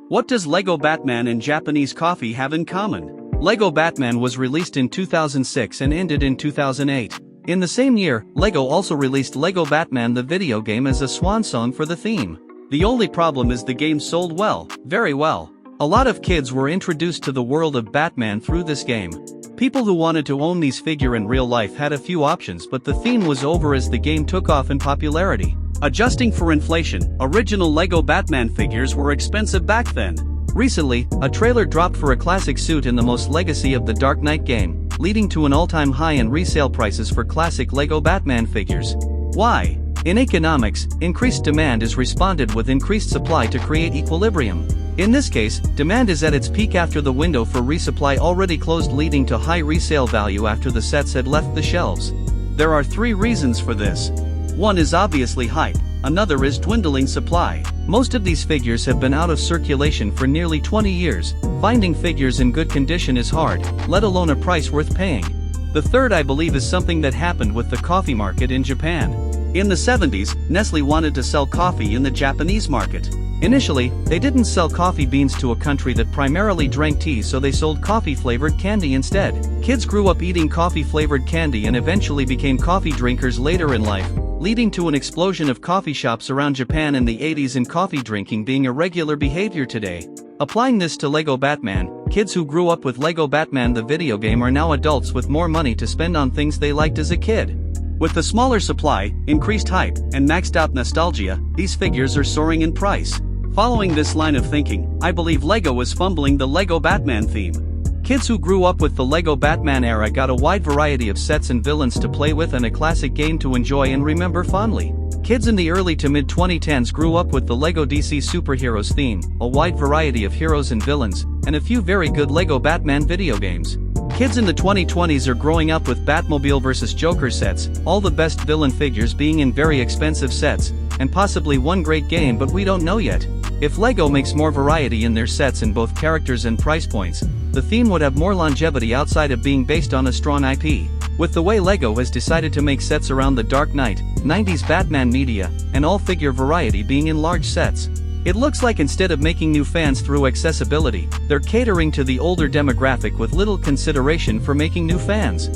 What does LEGO Batman and Japanese coffee have in common? LEGO Batman was released in 2006 and ended in 2008. In the same year, LEGO also released LEGO Batman the video game as a swan song for the theme. The only problem is the game sold well, very well. A lot of kids were introduced to the world of Batman through this game. People who wanted to own these figures in real life had a few options, but the theme was over as the game took off in popularity. Adjusting for inflation, original LEGO Batman figures were expensive back then. Recently, a trailer dropped for a classic suit in the most legacy of the Dark Knight game, leading to an all-time high in resale prices for classic LEGO Batman figures. Why? In economics, increased demand is responded with increased supply to create equilibrium. In this case, demand is at its peak after the window for resupply already closed, leading to high resale value after the sets had left the shelves. There are three reasons for this. One is obviously hype, another is dwindling supply. Most of these figures have been out of circulation for nearly 20 years. Finding figures in good condition is hard, let alone a price worth paying. The third, I believe, is something that happened with the coffee market in Japan. In the 70s, Nestle wanted to sell coffee in the Japanese market. Initially, they didn't sell coffee beans to a country that primarily drank tea, so they sold coffee-flavored candy instead. Kids grew up eating coffee-flavored candy and eventually became coffee drinkers later in life, leading to an explosion of coffee shops around Japan in the 80s and coffee drinking being a regular behavior today. Applying this to LEGO Batman, kids who grew up with LEGO Batman the video game are now adults with more money to spend on things they liked as a kid. With the smaller supply, increased hype, and maxed out nostalgia, these figures are soaring in price. Following this line of thinking, I believe LEGO is fumbling the LEGO Batman theme. Kids who grew up with the LEGO Batman era got a wide variety of sets and villains to play with and a classic game to enjoy and remember fondly. Kids in the early to mid-2010s grew up with the LEGO DC Superheroes theme, a wide variety of heroes and villains, and a few very good LEGO Batman video games. Kids in the 2020s are growing up with Batmobile vs Joker sets, all the best villain figures being in very expensive sets, and possibly one great game, but we don't know yet. If LEGO makes more variety in their sets in both characters and price points, the theme would have more longevity outside of being based on a strong IP. With the way LEGO has decided to make sets around the Dark Knight, 90s Batman media, and all figure variety being in large sets, it looks like instead of making new fans through accessibility, they're catering to the older demographic with little consideration for making new fans.